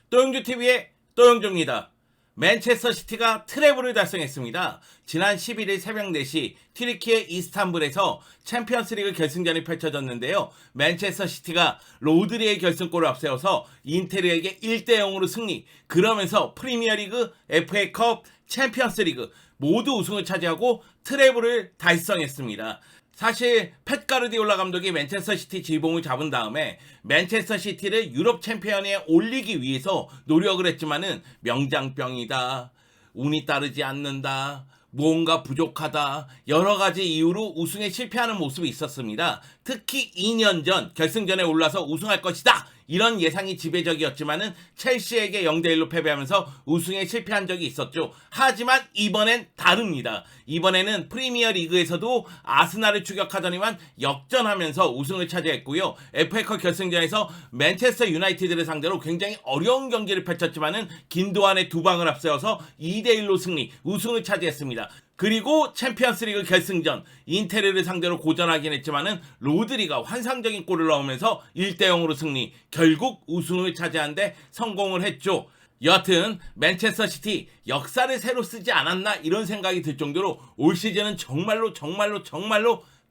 또영주TV의 또영주입니다. 맨체스터 시티가 트래블을 달성했습니다. 지난 11일 새벽 4시 튀르키예 이스탄불에서 챔피언스리그 결승전이 펼쳐졌는데요. 맨체스터 시티가 로드리의 결승골을 앞세워서 인테르에게 1대0으로 승리, 그러면서 프리미어리그, FA컵, 챔피언스리그 모두 우승을 차지하고 트래블을 달성했습니다. 사실 펫 가르디올라 감독이 맨체스터 시티 지봉을 잡은 다음에 맨체스터 시티를 유럽 챔피언에 올리기 위해서 노력을 했지만은 명장병이다, 운이 따르지 않는다, 무언가 부족하다, 여러 가지 이유로 우승에 실패하는 모습이 있었습니다. 특히 2년 전 결승전에 올라서 우승할 것이다, 이런 예상이 지배적이었지만은 첼시에게 0대1로 패배하면서 우승에 실패한 적이 있었죠. 하지만 이번엔 다릅니다. 이번에는 프리미어 리그에서도 아스날을 추격하더니만 역전하면서 우승을 차지했고요. FA컵 결승전에서 맨체스터 유나이티드를 상대로 굉장히 어려운 경기를 펼쳤지만은 긴도안의 두 방을 앞세워서 2대1로 승리, 우승을 차지했습니다. 그리고 챔피언스리그 결승전 인테르를 상대로 고전하긴 했지만은 로드리가 환상적인 골을 넣으면서 1대0으로 승리, 결국 우승을 차지하는 데 성공을 했죠. 여하튼 맨체스터 시티 역사를 새로 쓰지 않았나 이런 생각이 들 정도로 올 시즌은 정말로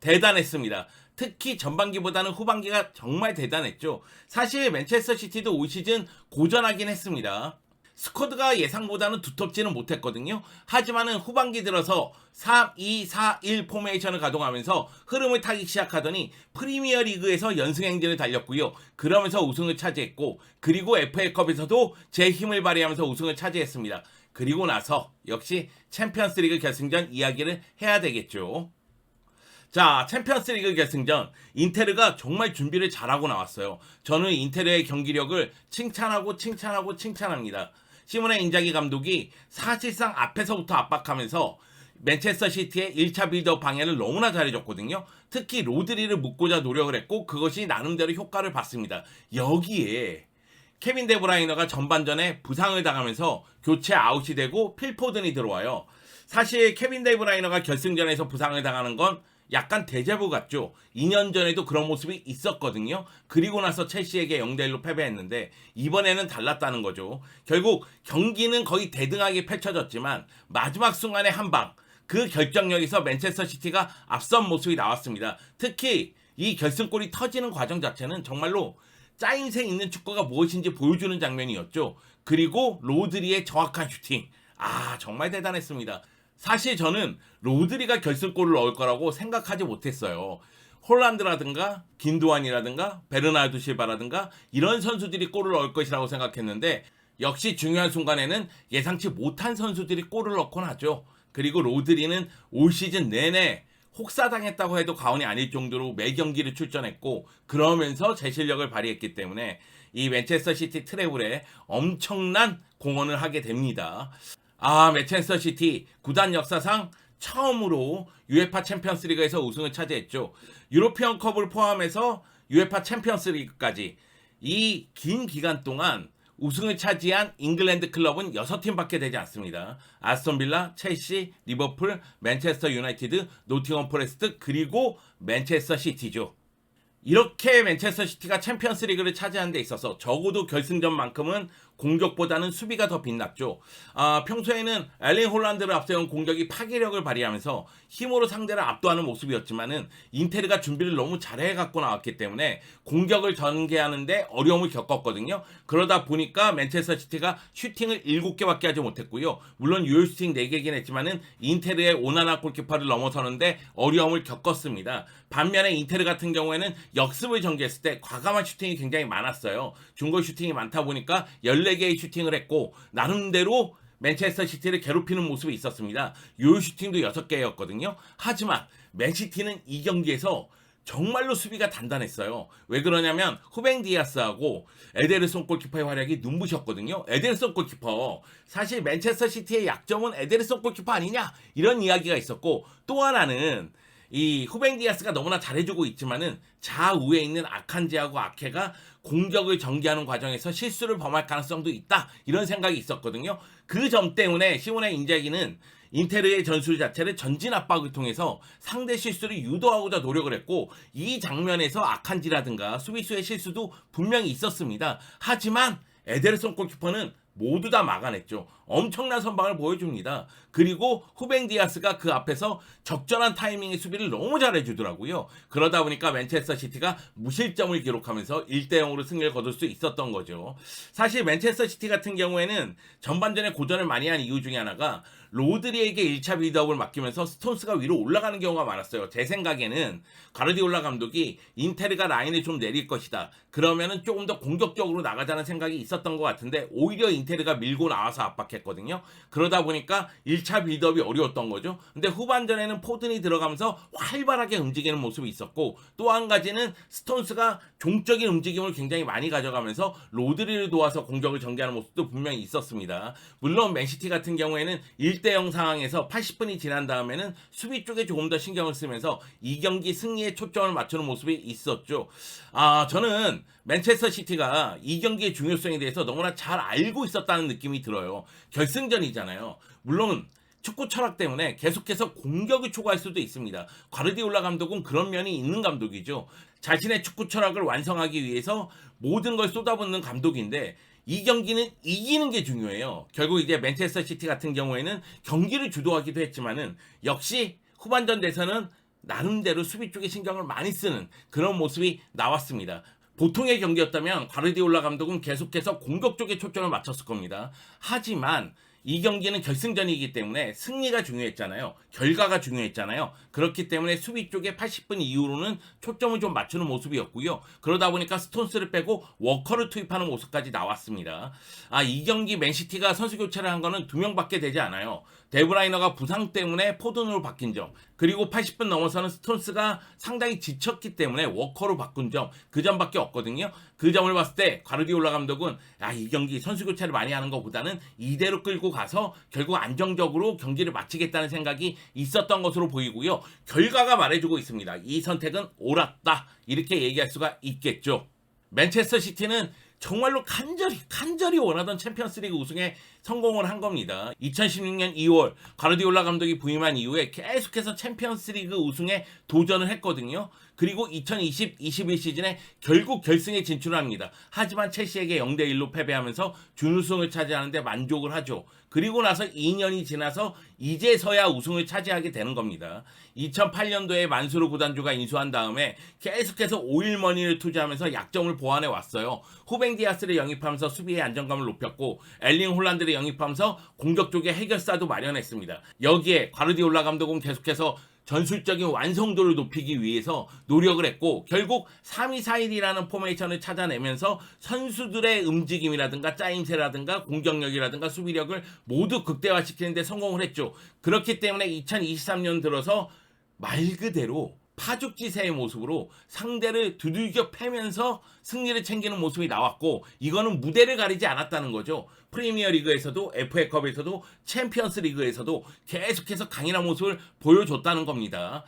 대단했습니다. 특히 전반기보다는 후반기가 정말 대단했죠. 사실 맨체스터 시티도 올 시즌 고전하긴 했습니다. 스쿼드가 예상보다는 두텁지는 못했거든요. 하지만은 후반기 들어서 3-2-4-1 포메이션을 가동하면서 흐름을 타기 시작하더니 프리미어 리그에서 연승 행진을 달렸고요. 그러면서 우승을 차지했고, 그리고 FA컵에서도 제 힘을 발휘하면서 우승을 차지했습니다. 그리고 나서 역시 챔피언스리그 결승전 이야기를 해야 되겠죠. 자, 챔피언스리그 결승전 인테르가 정말 준비를 잘하고 나왔어요. 저는 인테르의 경기력을 칭찬합니다. 시모네 인자기 감독이 사실상 앞에서부터 압박하면서 맨체스터 시티의 1차 빌드업 방해를 너무나 잘해줬거든요. 특히 로드리를 묶고자 노력을 했고 그것이 나름대로 효과를 봤습니다. 여기에 케빈 데브라이너가 전반전에 부상을 당하면서 교체 아웃이 되고 필포든이 들어와요. 사실 케빈 데브라이너가 결승전에서 부상을 당하는 건 약간 데자부 같죠. 2년 전에도 그런 모습이 있었거든요. 그리고 나서 첼시에게 0대1로 패배했는데 이번에는 달랐다는 거죠. 결국 경기는 거의 대등하게 펼쳐졌지만 마지막 순간에 한 방, 그 결정력에서 맨체스터 시티가 앞선 모습이 나왔습니다. 특히 이 결승골이 터지는 과정 자체는 정말로 짜임새 있는 축구가 무엇인지 보여주는 장면이었죠. 그리고 로드리의 정확한 슈팅, 정말 대단했습니다. 사실 저는 로드리가 결승골을 넣을 거라고 생각하지 못했어요. 홀란드라든가 긴도안이라든가 베르나르도 실바라든가 이런 선수들이 골을 넣을 것이라고 생각했는데 역시 중요한 순간에는 예상치 못한 선수들이 골을 넣곤 하죠. 그리고 로드리는 올 시즌 내내 혹사당했다고 해도 과언이 아닐 정도로 매 경기를 출전했고 그러면서 제 실력을 발휘했기 때문에 이 맨체스터 시티 트래블에 엄청난 공헌을 하게 됩니다. 맨체스터 시티 구단 역사상 처음으로 UEFA 챔피언스리그에서 우승을 차지했죠. 유로피언 컵을 포함해서 UEFA 챔피언스리그까지 이 긴 기간 동안 우승을 차지한 잉글랜드 클럽은 6팀밖에 되지 않습니다. 아스톤 빌라, 첼시, 리버풀, 맨체스터 유나이티드, 노팅엄 포레스트, 그리고 맨체스터 시티죠. 이렇게 맨체스터 시티가 챔피언스 리그를 차지하는 데 있어서 적어도 결승전만큼은 공격보다는 수비가 더 빛났죠. 평소에는 엘링 홀란드를 앞세운 공격이 파괴력을 발휘하면서 힘으로 상대를 압도하는 모습이었지만은 인테르가 준비를 너무 잘해 갖고 나왔기 때문에 공격을 전개하는데 어려움을 겪었거든요. 그러다 보니까 맨체스터 시티가 슈팅을 7개밖에 하지 못했고요. 물론 유효 슈팅 4개긴 했지만은 인테르의 오나나 골키퍼를 넘어서는데 어려움을 겪었습니다. 반면에 인테르 같은 경우에는 역습을 전개했을 때 과감한 슈팅이 굉장히 많았어요. 중거리 슈팅이 많다 보니까 14개의 슈팅을 했고 나름대로 맨체스터 시티를 괴롭히는 모습이 있었습니다. 유효 슈팅도 6개였거든요. 하지만 맨시티는 이 경기에서 정말로 수비가 단단했어요. 왜 그러냐면 후벤 디아스하고 에데르손 골키퍼의 활약이 눈부셨거든요. 에데르손 골키퍼, 사실 맨체스터 시티의 약점은 에데르손 골키퍼 아니냐 이런 이야기가 있었고, 또 하나는 이 후벤 디아스가 너무나 잘해주고 있지만은 좌우에 있는 아칸지하고 아케가 공격을 전개하는 과정에서 실수를 범할 가능성도 있다, 이런 생각이 있었거든요. 그 점 때문에 시모네 인자기는 인테르의 전술 자체를 전진 압박을 통해서 상대 실수를 유도하고자 노력을 했고, 이 장면에서 아칸지라든가 수비수의 실수도 분명히 있었습니다. 하지만 에데르송 골키퍼는 모두 다 막아냈죠. 엄청난 선방을 보여줍니다. 그리고 후벤 디아스가 그 앞에서 적절한 타이밍의 수비를 너무 잘해주더라고요. 그러다 보니까 맨체스터 시티가 무실점을 기록하면서 1대0으로 승리를 거둘 수 있었던 거죠. 사실 맨체스터 시티 같은 경우에는 전반전에 고전을 많이 한 이유 중에 하나가 로드리에게 1차 빌드업을 맡기면서 스톤스가 위로 올라가는 경우가 많았어요. 제 생각에는 가르디올라 감독이 인테르가 라인을 좀 내릴 것이다. 그러면은 조금 더 공격적으로 나가자는 생각이 있었던 것 같은데 오히려 인테르가 밀고 나와서 압박했거든요. 그러다 보니까 1차 빌드업이 어려웠던 거죠. 근데 후반전에는 포든이 들어가면서 활발하게 움직이는 모습이 있었고 또 한 가지는 스톤스가 종적인 움직임을 굉장히 많이 가져가면서 로드리를 도와서 공격을 전개하는 모습도 분명히 있었습니다. 물론 맨시티 같은 경우에는 1대0 상황에서 80분이 지난 다음에는 수비 쪽에 조금 더 신경을 쓰면서 이 경기 승리에 초점을 맞추는 모습이 있었죠. 저는 맨체스터 시티가 이 경기의 중요성에 대해서 너무나 잘 알고 있었다는 느낌이 들어요. 결승전이잖아요. 물론 축구 철학 때문에 계속해서 공격을 초과할 수도 있습니다. 과르디올라 감독은 그런 면이 있는 감독이죠. 자신의 축구 철학을 완성하기 위해서 모든 걸 쏟아붓는 감독인데 이 경기는 이기는 게 중요해요. 결국 이제 맨체스터 시티 같은 경우에는 경기를 주도하기도 했지만은 역시 후반전 돼서는 나름대로 수비 쪽에 신경을 많이 쓰는 그런 모습이 나왔습니다. 보통의 경기였다면 과르디올라 감독은 계속해서 공격 쪽에 초점을 맞췄을 겁니다. 하지만 이 경기는 결승전이기 때문에 승리가 중요했잖아요. 결과가 중요했잖아요. 그렇기 때문에 수비 쪽에 80분 이후로는 초점을 좀 맞추는 모습이었고요. 그러다 보니까 스톤스를 빼고 워커를 투입하는 모습까지 나왔습니다. 이 경기 맨시티가 선수 교체를 한 거는 2명밖에 되지 않아요. 데브라이너가 부상 때문에 포든으로 바뀐 점, 그리고 80분 넘어서는 스톤스가 상당히 지쳤기 때문에 워커로 바꾼 점, 그 점밖에 없거든요. 그 점을 봤을 때 과르디올라 감독은 이 경기 선수 교체를 많이 하는 것보다는 이대로 끌고 가서 결국 안정적으로 경기를 마치겠다는 생각이 있었던 것으로 보이고요. 결과가 말해주고 있습니다. 이 선택은 옳았다. 이렇게 얘기할 수가 있겠죠. 맨체스터 시티는 정말로 간절히 원하던 챔피언스리그 우승에 성공을 한 겁니다. 2016년 2월 가르디올라 감독이 부임한 이후에 계속해서 챔피언스리그 우승에 도전을 했거든요. 그리고 2020-21 시즌에 결국 결승에 진출합니다. 하지만 첼시에게 0대1로 패배하면서 준우승을 차지하는데 만족을 하죠. 그리고 나서 2년이 지나서 이제서야 우승을 차지하게 되는 겁니다. 2008년도에 만수르 구단주가 인수한 다음에 계속해서 오일머니를 투자하면서 약점을 보완해 왔어요. 후벤 디아스를 영입하면서 수비의 안정감을 높였고 엘링 홀란드를 영입하면서 공격 쪽에 해결사도 마련했습니다. 여기에 과르디올라 감독은 계속해서 전술적인 완성도를 높이기 위해서 노력을 했고 결국 3-2-4-1이라는 포메이션을 찾아내면서 선수들의 움직임이라든가 짜임새라든가 공격력이라든가 수비력을 모두 극대화시키는 데 성공을 했죠. 그렇기 때문에 2023년 들어서 말 그대로 파죽지세의 모습으로 상대를 두들겨 패면서 승리를 챙기는 모습이 나왔고 이거는 무대를 가리지 않았다는 거죠. 프리미어리그에서도 FA컵에서도 챔피언스리그에서도 계속해서 강인한 모습을 보여줬다는 겁니다.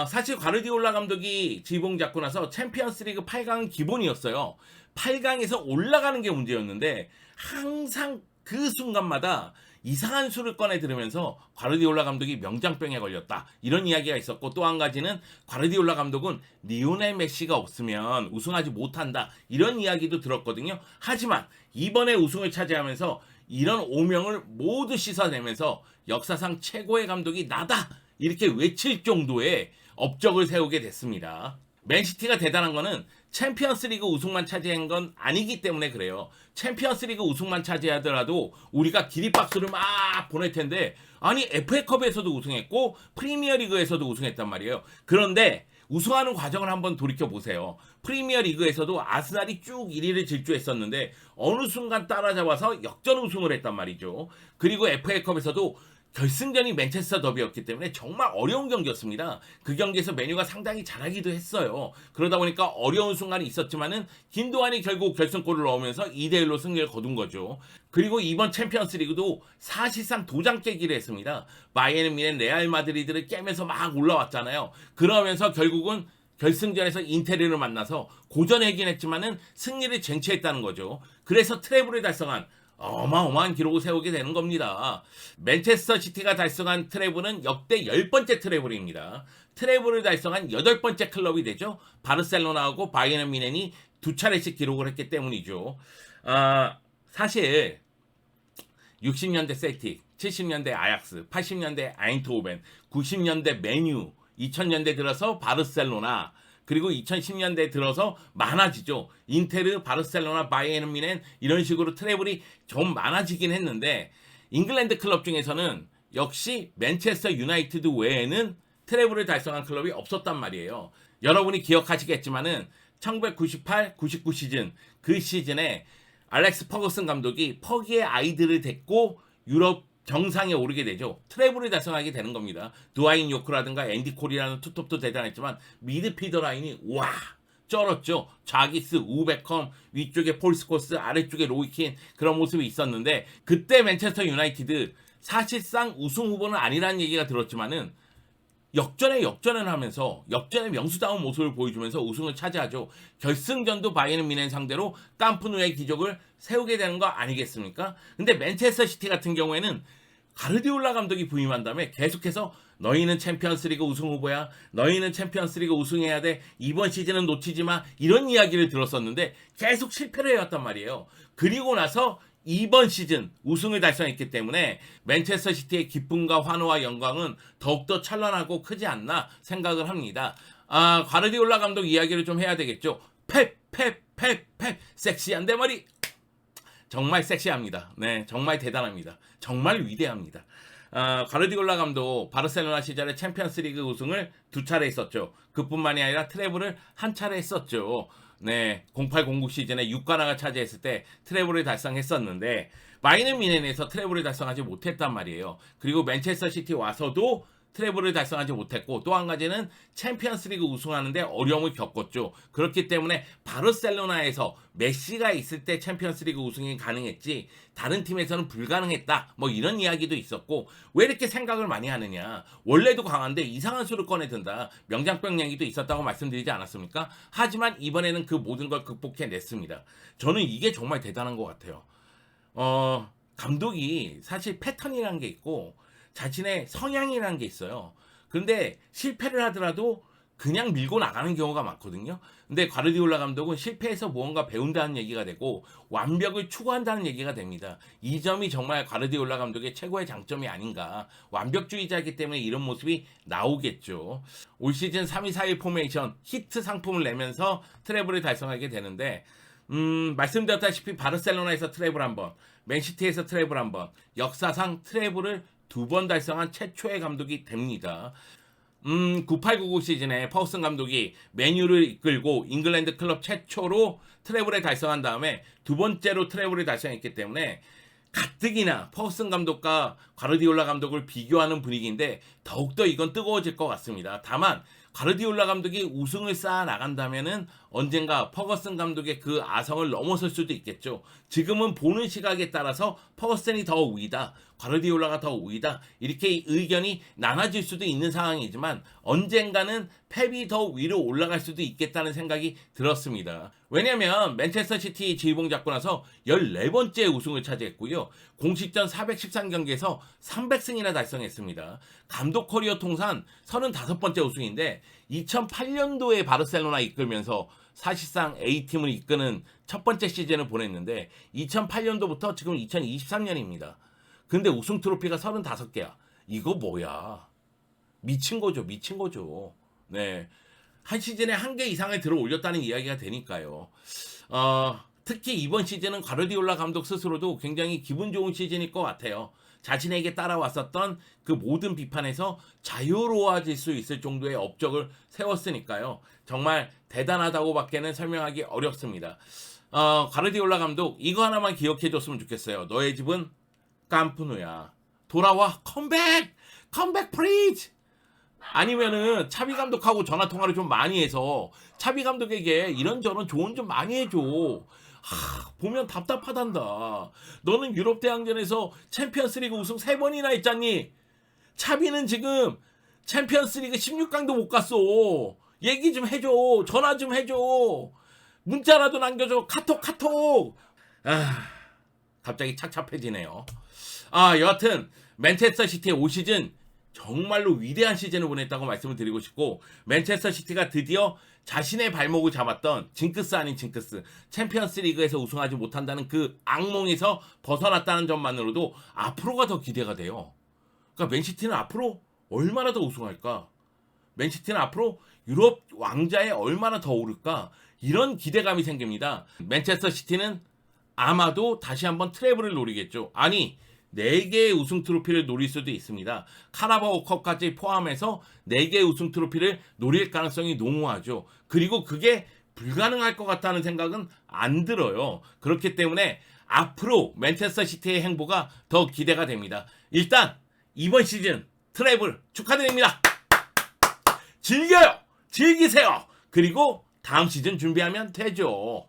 사실 과르디올라 감독이 지봉 잡고 나서 챔피언스리그 8강은 기본이었어요. 8강에서 올라가는 게 문제였는데 항상 그 순간마다 이상한 수를 꺼내 들으면서 과르디올라 감독이 명장병에 걸렸다 이런 이야기가 있었고 또 한 가지는 과르디올라 감독은 리오넬 메시가 없으면 우승하지 못한다 이런 이야기도 들었거든요. 하지만 이번에 우승을 차지하면서 이런 오명을 모두 씻어내면서 역사상 최고의 감독이 나다 이렇게 외칠 정도의 업적을 세우게 됐습니다. 맨시티가 대단한 거는 챔피언스리그 우승만 차지한 건 아니기 때문에 그래요. 챔피언스리그 우승만 차지하더라도 우리가 기립박수를 막 보낼 텐데 아니 FA컵에서도 우승했고 프리미어리그에서도 우승했단 말이에요. 그런데 우승하는 과정을 한번 돌이켜보세요. 프리미어리그에서도 아스날이 쭉 1위를 질주했었는데 어느 순간 따라잡아서 역전 우승을 했단 말이죠. 그리고 FA컵에서도 결승전이 맨체스터 더비였기 때문에 정말 어려운 경기였습니다. 그 경기에서 메뉴가 상당히 잘하기도 했어요. 그러다 보니까 어려운 순간이 있었지만은 김도환이 결국 결승골을 넣으면서 2대1로 승리를 거둔 거죠. 그리고 이번 챔피언스 리그도 사실상 도장 깨기를 했습니다. 바이에른 뮌헨 레알 마드리드를 깨면서 막 올라왔잖아요. 그러면서 결국은 결승전에서 인테르를 만나서 고전하긴 했지만은 승리를 쟁취했다는 거죠. 그래서 트래블을 달성한 어마어마한 기록을 세우게 되는 겁니다. 맨체스터 시티가 달성한 트래블은 역대 10번째 트래블입니다. 트래블을 달성한 8번째 클럽이 되죠. 바르셀로나하고 바이에른 뮌헨이 2차례씩 기록을 했기 때문이죠. 사실 60년대 셀틱, 70년대 아약스, 80년대 아인트호벤, 90년대 맨유, 2000년대 들어서 바르셀로나, 그리고 2010년대 들어서 많아지죠. 인테르, 바르셀로나, 바이에른 뮌헨 이런 식으로 트래블이 좀 많아지긴 했는데 잉글랜드 클럽 중에서는 역시 맨체스터 유나이티드 외에는 트래블을 달성한 클럽이 없었단 말이에요. 여러분이 기억하시겠지만은 1998, 99 시즌 그 시즌에 알렉스 퍼거슨 감독이 퍼기의 아이들을 데리고 유럽 정상에 오르게 되죠. 트래블을 달성하게 되는 겁니다. 드와인 요크라든가 앤디 콜이라는 투톱도 대단했지만 미드필더 라인이 와 쩔었죠. 자기스, 우베컴, 위쪽에 폴스코스, 아래쪽에 로이킨 그런 모습이 있었는데 그때 맨체스터 유나이티드 사실상 우승 후보는 아니라는 얘기가 들었지만은 역전을 하면서 역전의 명수다운 모습을 보여주면서 우승을 차지하죠. 결승전도 바이에른 뮌헨 상대로 깜프누의 기적을 세우게 되는 거 아니겠습니까? 근데 맨체스터 시티 같은 경우에는 가르디올라 감독이 부임한 다음에 계속해서 너희는 챔피언스리그 우승 후보야. 너희는 챔피언스리그 우승해야 돼. 이번 시즌은 놓치지 마. 이런 이야기를 들었었는데 계속 실패를 해왔단 말이에요. 그리고 나서 이번 시즌 우승을 달성했기 때문에 맨체스터 시티의 기쁨과 환호와 영광은 더욱더 찬란하고 크지 않나 생각을 합니다. 가르디올라 감독 이야기를 좀 해야 되겠죠. 펩 섹시한 대머리. 정말 섹시합니다. 네, 정말 대단합니다. 정말 위대합니다. 가르디올라 감독 바르셀로나 시절에 챔피언스리그 우승을 2차례 했었죠. 그뿐만이 아니라 트래블을 1차례 했었죠. 네, 0809 시즌에 6관왕을 차지했을 때 트래블을 달성했었는데 바이에른 뮌헨에서 트래블을 달성하지 못했단 말이에요. 그리고 맨체스터 시티 와서도 트래블을 달성하지 못했고 또 한 가지는 챔피언스리그 우승하는데 어려움을 겪었죠. 그렇기 때문에 바르셀로나에서 메시가 있을 때 챔피언스리그 우승이 가능했지 다른 팀에서는 불가능했다. 뭐 이런 이야기도 있었고 왜 이렇게 생각을 많이 하느냐. 원래도 강한데 이상한 수를 꺼내든다. 명장병 얘기도 있었다고 말씀드리지 않았습니까? 하지만 이번에는 그 모든 걸 극복해냈습니다. 저는 이게 정말 대단한 것 같아요. 감독이 사실 패턴이라는 게 있고 자신의 성향이라는 게 있어요. 그런데 실패를 하더라도 그냥 밀고 나가는 경우가 많거든요. 근데 가르디올라 감독은 실패해서 무언가 배운다는 얘기가 되고 완벽을 추구한다는 얘기가 됩니다. 이 점이 정말 가르디올라 감독의 최고의 장점이 아닌가. 완벽주의자이기 때문에 이런 모습이 나오겠죠. 올 시즌 3-2-4-1 포메이션 히트 상품을 내면서 트래블을 달성하게 되는데 말씀드렸다시피 바르셀로나에서 트래블 한번, 맨시티에서 트래블 한번, 역사상 트래블을 2번 달성한 최초의 감독이 됩니다. 98-99 시즌에 퍼거슨 감독이 맨유를 이끌고 잉글랜드 클럽 최초로 트래블을 달성한 다음에 2번째로 트래블을 달성했기 때문에 가뜩이나 퍼거슨 감독과 가르디올라 감독을 비교하는 분위기인데 더욱더 이건 뜨거워질 것 같습니다. 다만 가르디올라 감독이 우승을 쌓아 나간다면은 언젠가 퍼거슨 감독의 그 아성을 넘어설 수도 있겠죠. 지금은 보는 시각에 따라서 퍼거슨이 더 우위다, 가르디올라가 더 우위다 이렇게 의견이 나눠질 수도 있는 상황이지만 언젠가는 펩이 더 위로 올라갈 수도 있겠다는 생각이 들었습니다. 왜냐면 맨체스터 시티 지휘봉 잡고 나서 14번째 우승을 차지했고요. 공식전 413경기에서 300승이나 달성했습니다. 감독 커리어 통산 35번째 우승인데 2008년도에 바르셀로나 이끌면서 사실상 A팀을 이끄는 첫 번째 시즌을 보냈는데 2008년도부터 지금 2023년입니다. 근데 우승 트로피가 35개야. 이거 뭐야? 미친 거죠. 네. 한 시즌에 1개 이상을 들어 올렸다는 이야기가 되니까요. 특히 이번 시즌은 가르디올라 감독 스스로도 굉장히 기분 좋은 시즌일 것 같아요. 자신에게 따라왔었던 그 모든 비판에서 자유로워질 수 있을 정도의 업적을 세웠으니까요. 정말 대단하다고 밖에는 설명하기 어렵습니다. 가르디올라 감독 이거 하나만 기억해줬으면 좋겠어요. 너의 집은 깜프누야. 돌아와. 컴백 플리즈. 아니면은 차비 감독하고 전화 통화를 좀 많이 해서 차비 감독에게 이런저런 조언 좀 많이 해줘. 보면 답답하단다. 너는 유럽 대항전에서 챔피언스리그 우승 3번이나 했잖니. 차비는 지금 챔피언스리그 16강도 못 갔어. 얘기 좀 해줘. 전화 좀 해줘. 문자라도 남겨줘. 카톡. 갑자기 착잡해지네요. 여하튼 맨체스터 시티의 올 시즌 정말로 위대한 시즌을 보냈다고 말씀을 드리고 싶고, 맨체스터 시티가 드디어 자신의 발목을 잡았던 징크스 아닌 징크스, 챔피언스 리그에서 우승하지 못한다는 그 악몽에서 벗어났다는 점만으로도 앞으로가 더 기대가 돼요. 그러니까 맨시티는 앞으로 얼마나 더 우승할까? 맨시티는 앞으로 유럽 왕자에 얼마나 더 오를까? 이런 기대감이 생깁니다. 맨체스터 시티는 아마도 다시 한번 트래블을 노리겠죠. 아니, 4개의 우승 트로피를 노릴 수도 있습니다. 카라바오컵까지 포함해서 4개의 우승 트로피를 노릴 가능성이 농후하죠. 그리고 그게 불가능할 것 같다는 생각은 안 들어요. 그렇기 때문에 앞으로 맨체스터 시티의 행보가 더 기대가 됩니다. 일단 이번 시즌 트래블 축하드립니다. 즐겨요. 즐기세요. 그리고 다음 시즌 준비하면 되죠.